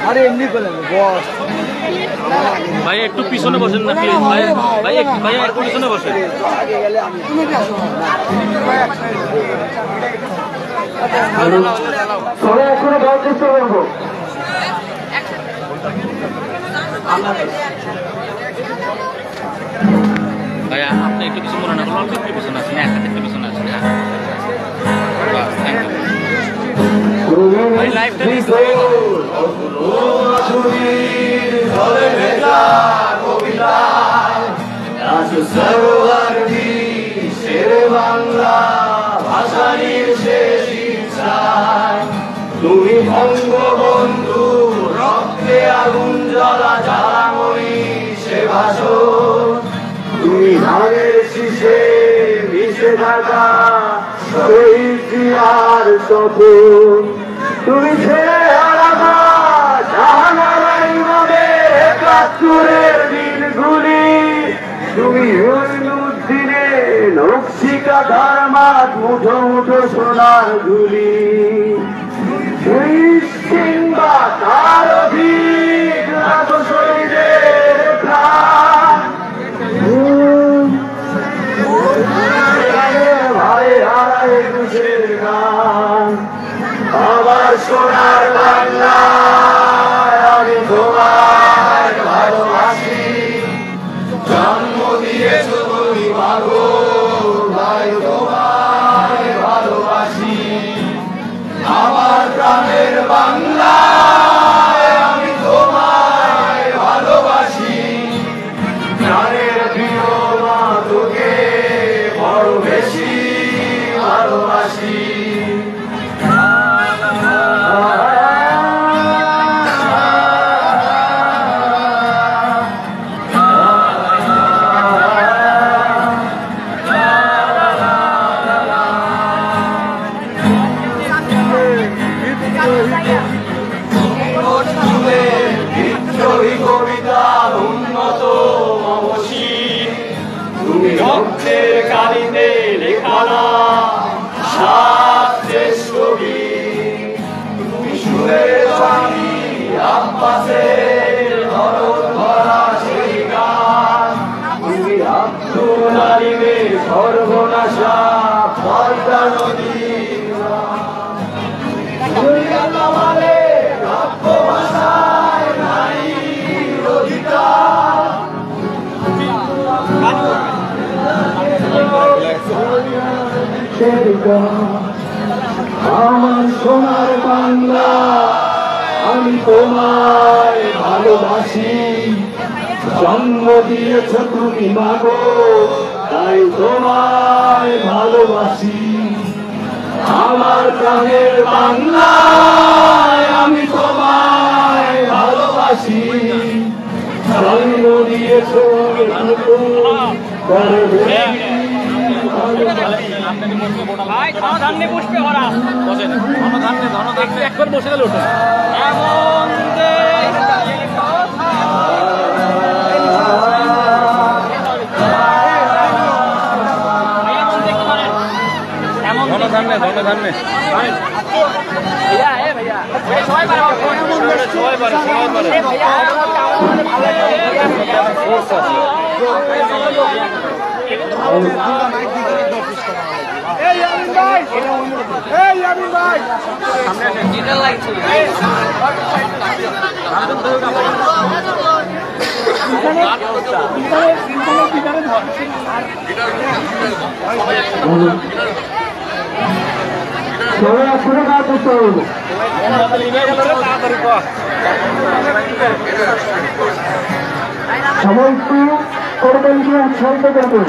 আরে এমনি বলেন বস। ভাই একটু পিছনে বসেন না প্লিজ, ভাই ভাই ভাইয়া একটু পিছনে বসেন। সবাই এখনো গাওয়ার চেষ্টা করবো। ভাইয়া আপনি একটু কিছু মনে না করলে অল্প একটু পিছনে আছেন, এক হাতে একটু পিছনে আছেন। বাস, থ্যাংক ইউ ভাই। লাইভটা তুমি বঙ্গবন্ধু রক্তে আগুন জ্বলা জ্বালাময়ী সে ভাষণ, তুমি ধানের শীষে মিশে থাকা শহীদ জিয়ার স্বপ্ন, তুমি ছেড়ে হারাবা জাহানারা ইমামের ৭১-এর দিনগুলি, তুমি ইউনুদ্দিনের নকশিকা ধর্মাত মুঠো মুঠো সোনার ধুলি, কিংবা তার অধিক লাখো শহীদের প্রাণ ভাই হারায় একুশের গান আমার সোনার বাংলা আমি তোমার ভালোবাসি জন্ম দিয়েছ তুমি মাগো ভাই তোমার ভালোবাসি আমার প্রাণের বাংলা আমি তোমায় ভালোবাসি প্রাণের প্রিয় মা তোকে বড় বেশি ভালোবাসি বিদ্রোহী কবিতার উন্নত অবসীন তুমি রক্তের কালিতে লেখানা শ্রেষ্ঠ কবি তুমি সুরের বাণী আব্বাসের ধরন ভরা সেই গান তুমি আব্দুল আলিমের সর্বনাশা পদ্মা নদী আমার সোনার বাংলা আমি তোমায় ভালোবাসি জন্ম দিয়েছ তুমি মাগো তাই তোমায় ভালোবাসি আমার প্রাণের বাংলা আমি তোমায় ভালোবাসি জন্ম দিয়েছ ধনধান্যে পুষ্পে ভরা বসেন ধনধান্যে ধনধান্যে একবার বসে গেল ওটা এমন ধনধান্যে ধনধান্যে সবাই পারে সবাই পারে সবাই একটু করবেন কি উৎসাহিত করবেন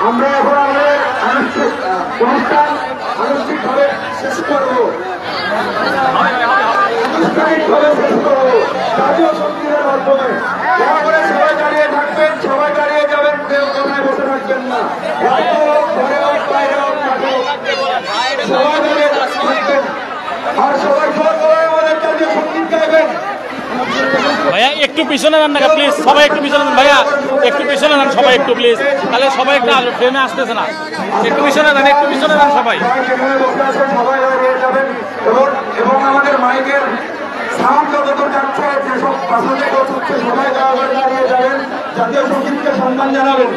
আমরা এখন আমাদের অনুষ্ঠান আনুষ্ঠানিকভাবে শেষ করব। আনুষ্ঠানিকভাবে শেষ করব জাতীয় সঙ্গীতের মাধ্যমে। দয়া করে সবাই দাঁড়িয়ে থাকবেন, সবাই দাঁড়িয়ে যাবেন, কেউ কোথায় বসে থাকবেন না। রাতে হোক, ঘরে হোক, বাইরে হোক, মাঠে হোক, সবাই দাঁড়িয়ে থাকবেন। আর সবাই সবাই আমাদের জাতীয় সঙ্গীত গাইবেন। ভাইয়া একটু পিছনে যান না প্লিজ, সবাই একটু পিছনে যান ভাইয়া, একটু পিছনে যান সবাই একটু প্লিজ, তাহলে সবাই একটু আসবে, ফ্রেমে আসতেছে না, একটু পিছনে যান, একটু পিছনে যান সবাই। যেখানে বসে আছেন সবাই দাঁড়িয়ে যাবেন এবং আমাদের মাইকের সাউন্ড যতদূর যাচ্ছে, যেসব পাশে হচ্ছে সবাই দাঁড়িয়ে যাবেন, জাতীয় সঙ্গীতকে সম্মান জানাবেন।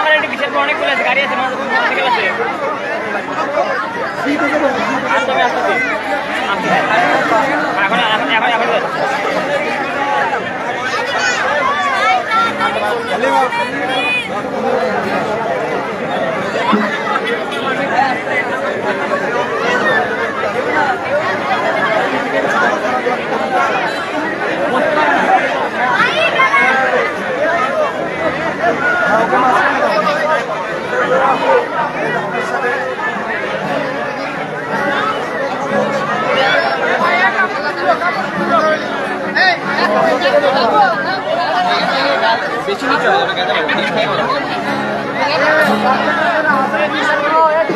আমার একটু বিশেষ অনেকগুলো আছে, গাড়ি আছে, মোটরসাইকেল আছে।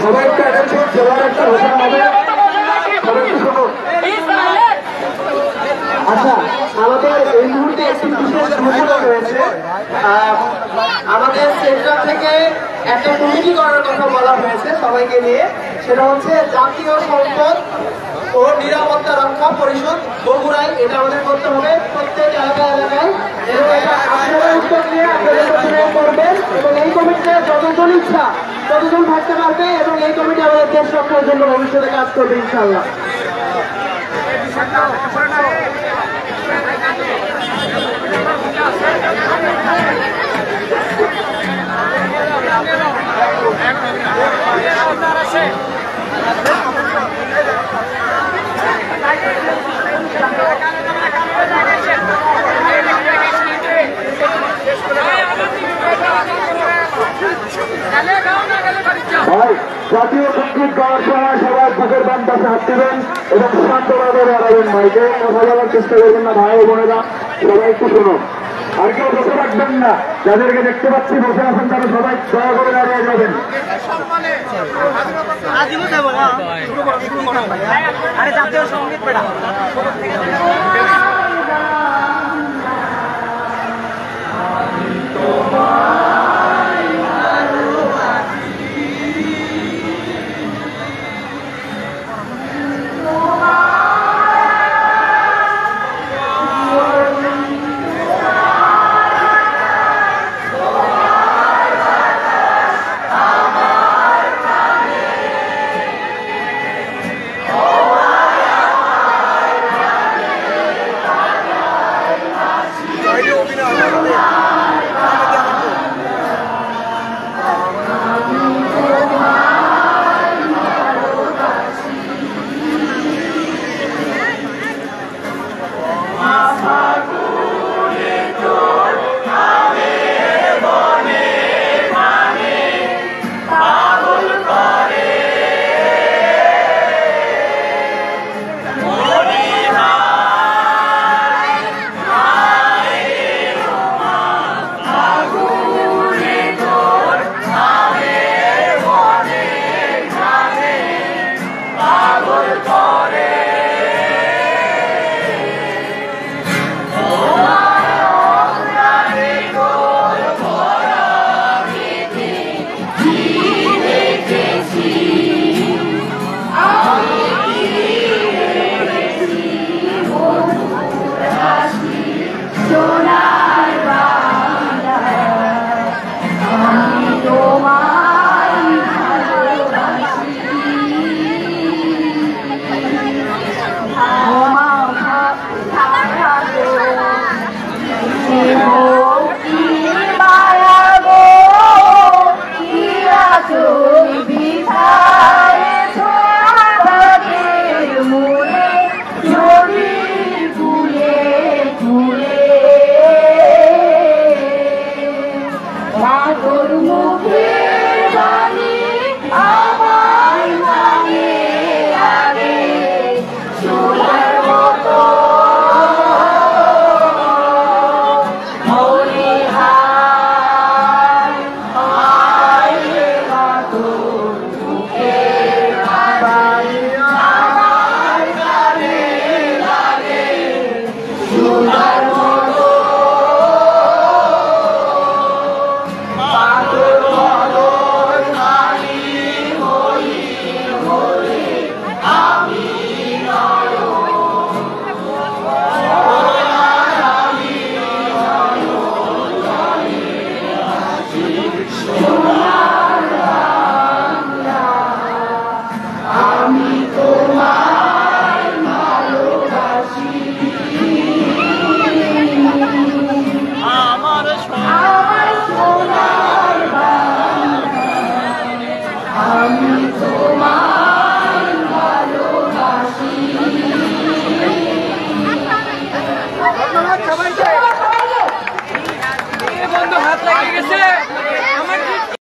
সবাইকে এনেছে জেলার একটা ঘোষণা হবে, সবাইকে শুনুন। আচ্ছা, আমাদের এই মুহূর্তে একটি বিশেষ ঘোষণা রয়েছে। আমাদের সেন্টার থেকে একটা কমিটি করার কথা বলা হয়েছে সবাইকে নিয়ে, সেটা হচ্ছে জাতীয় সম্পদ ও নিরাপত্তা রক্ষা পরিষদ বগুড়ায়। এটা আমাদের করতে হবে প্রত্যেক এলাকায় এবং এটা আপনারা উদ্যোগ নিয়ে আপনাদের মধ্যে করবেন এবং এই কমিটিতে যতজন ইচ্ছা ততজন থাকতে পারবে এবং এই কমিটি আমাদের দেশ রক্ষার জন্য ভবিষ্যতে কাজ করবে ইনশাআল্লাহ। ভাই, জাতীয় সঙ্গীত গাওয়ার সময় সবাই বুকের বাম পাশে হাত দেবেন এবং শান্তভাবে দাঁড়াবেন। ভাইকে কথা বলার চেষ্টা করবেন না, ভাই বোনেরা সবাই একটু শুনুন। আর কেউ বসে রাখবেন না, যাদেরকে দেখতে পাচ্ছি বসে আছেন তারা সবাই দয়া করে দাঁড়িয়ে যাবেন। আরে জাতীয় সঙ্গীত